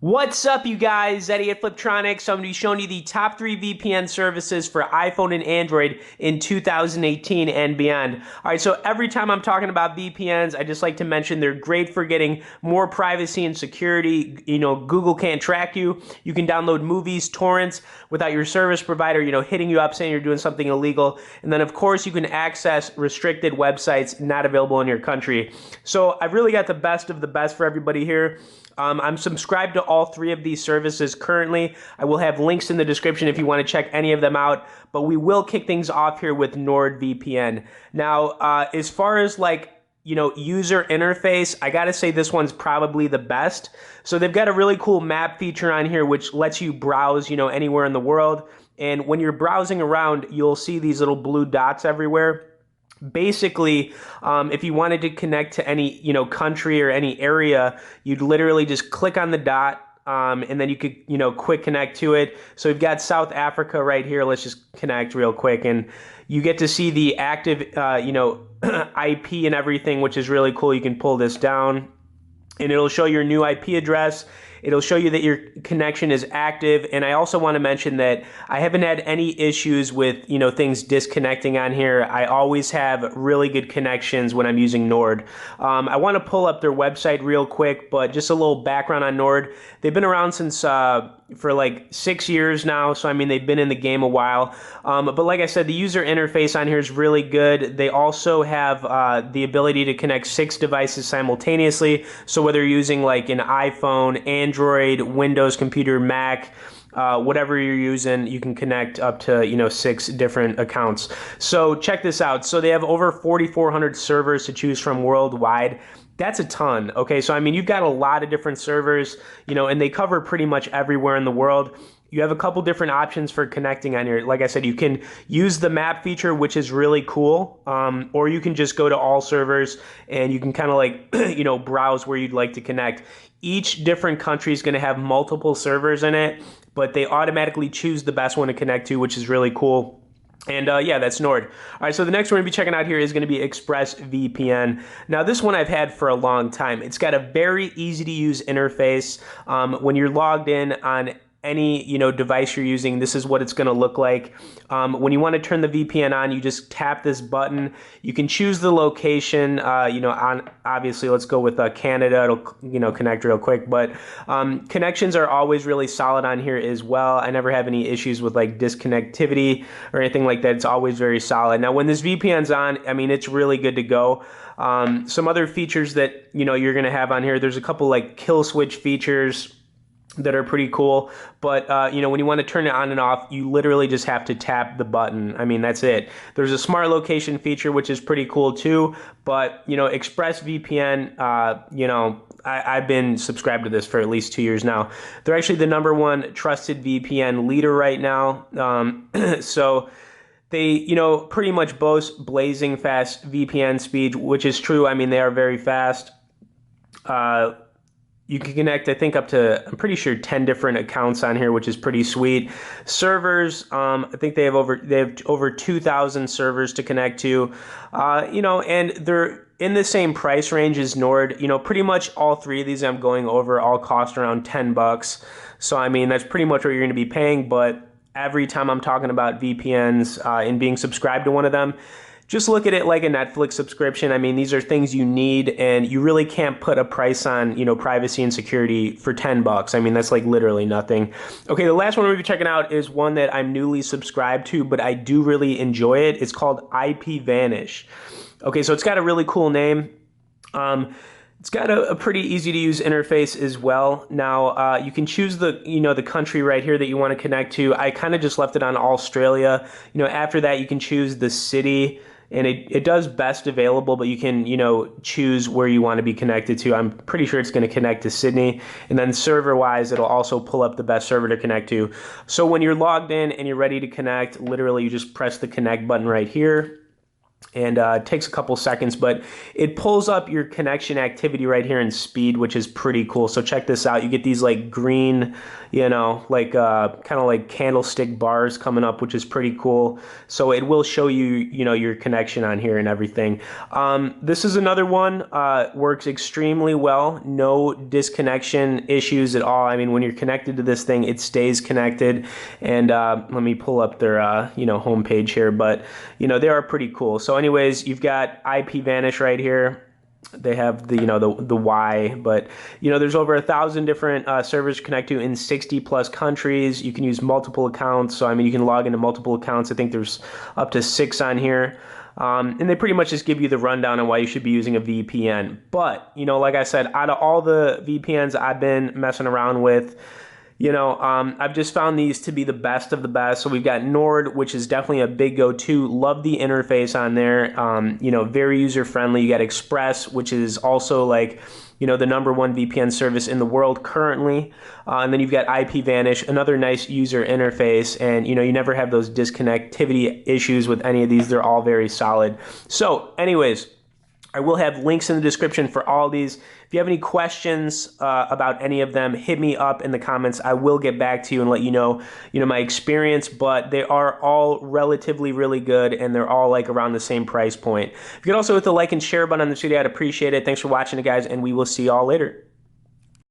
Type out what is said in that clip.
What's up, you guys? Eddie at Fliptroniks. I'm going to be showing you the top 3 VPN services for iPhone and Android in 2018 and beyond. All right, so every time I'm talking about VPNs, I just like to mention they're great for getting more privacy and security. Google can't track you. You can download movies, torrents, without your service provider, hitting you up saying you're doing something illegal. And then, of course, you can access restricted websites not available in your country. So I've really got the best of the best for everybody here. I'm subscribed to all 3 of these services currently. I will have links in the description if you want to check any of them out, but we will kick things off here with NordVPN. Now, as far as user interface, I gotta say this one's probably the best. So they've got a really cool map feature on here which lets you browse, anywhere in the world. And when you're browsing around, you'll see these little blue dots everywhere. Basically, if you wanted to connect to any, country or any area, you'd literally just click on the dot, and then you could, quick connect to it. So we've got South Africa right here. Let's just connect real quick, and you get to see the active, IP and everything, which is really cool. You can pull this down, and it'll show your new IP address. It'll show you that your connection is active. And I also want to mention that I haven't had any issues with, things disconnecting on here. I always have really good connections when I'm using Nord. I want to pull up their website real quick, but just a little background on Nord. They've been around since for like 6 years now. So, I mean, they've been in the game a while. But like I said, the user interface on here is really good. They also have the ability to connect 6 devices simultaneously. So whether you're using like an iPhone, Android, Windows computer, Mac, whatever you're using, you can connect up to 6 different accounts. So check this out. So they have over 4,400 servers to choose from worldwide. That's a ton. Okay, so I mean, you've got a lot of different servers, and they cover pretty much everywhere in the world. You have a couple different options for connecting on here. Like I said, you can use the map feature, which is really cool, or you can just go to all servers and you can kind of browse where you'd like to connect. Each different country is going to have multiple servers in it, but they automatically choose the best one to connect to, which is really cool. And yeah, that's Nord. All right, so the next one we're going to be checking out here is going to be ExpressVPN. Now, this one I've had for a long time. It's got a very easy-to-use interface. When you're logged in on any device you're using, this is what it's going to look like. When you want to turn the VPN on, you just tap this button. You can choose the location. On obviously, let's go with Canada. It'll connect real quick. But connections are always really solid on here as well. I never have any issues with like disconnectivity or anything like that. It's always very solid. Now, when this VPN's on, I mean, it's really good to go. Some other features that you're going to have on here. There's a couple like kill switch features that are pretty cool, but when you want to turn it on and off, you literally just have to tap the button. I mean, that's it. There's a smart location feature, which is pretty cool too, but ExpressVPN, I've been subscribed to this for at least 2 years now. They're actually the #1 trusted VPN leader right now. So they, pretty much boast blazing fast VPN speed, which is true. I mean, they are very fast. You can connect, I think, up to, I'm pretty sure, 10 different accounts on here, which is pretty sweet. Servers, I think they have over 2,000 servers to connect to, and they're in the same price range as Nord. Pretty much all 3 of these I'm going over all cost around $10. So, I mean, that's pretty much what you're going to be paying, but every time I'm talking about VPNs and being subscribed to one of them, just look at it like a Netflix subscription. I mean, these are things you need, and you really can't put a price on, privacy and security for $10. I mean, that's like literally nothing. Okay, the last one we'll be checking out is one that I'm newly subscribed to, but I do really enjoy it. It's called IPVanish. Okay, so it's got a really cool name. It's got a pretty easy to use interface as well. Now, you can choose the country right here that you want to connect to. I kind of just left it on Australia. After that, you can choose the city. And it does best available, but you can, choose where you want to be connected to. I'm pretty sure it's going to connect to Sydney. And then server-wise, it'll also pull up the best server to connect to. So when you're logged in and you're ready to connect, literally you just press the connect button right here. and it takes a couple seconds, but it pulls up your connection activity right here in speed, which is pretty cool. So check this out. You get these like green, you know, like kind of like candlestick bars coming up, which is pretty cool. So it will show you, you know, your connection on here and everything. This is another one, works extremely well. No disconnection issues at all. I mean, when you're connected to this thing, it stays connected. And let me pull up their, you know, homepage here, but you know, they are pretty cool. So anyways, you've got IPVanish right here. They have the, you know, the Y, but you know, there's over 1,000 different servers to connect to in 60 plus countries. You can use multiple accounts. So I mean, you can log into multiple accounts. I think there's up to 6 on here. And they pretty much just give you the rundown on why you should be using a VPN. But, you know, like I said, out of all the VPNs I've been messing around with, you know, I've just found these to be the best of the best. So we've got Nord, which is definitely a big go-to. Love the interface on there. You know, very user-friendly. You got Express, which is also like, you know, the #1 VPN service in the world currently. And then you've got IPVanish, another nice user interface. And, you know, you never have those disconnectivity issues with any of these. They're all very solid. So anyways, I will have links in the description for all these. If you have any questions about any of them, hit me up in the comments. I will get back to you and let you know my experience, but they are all relatively really good, and they're all like around the same price point. If you could also hit the like and share button on this video, I'd appreciate it. Thanks for watching it, guys, and we will see y'all later.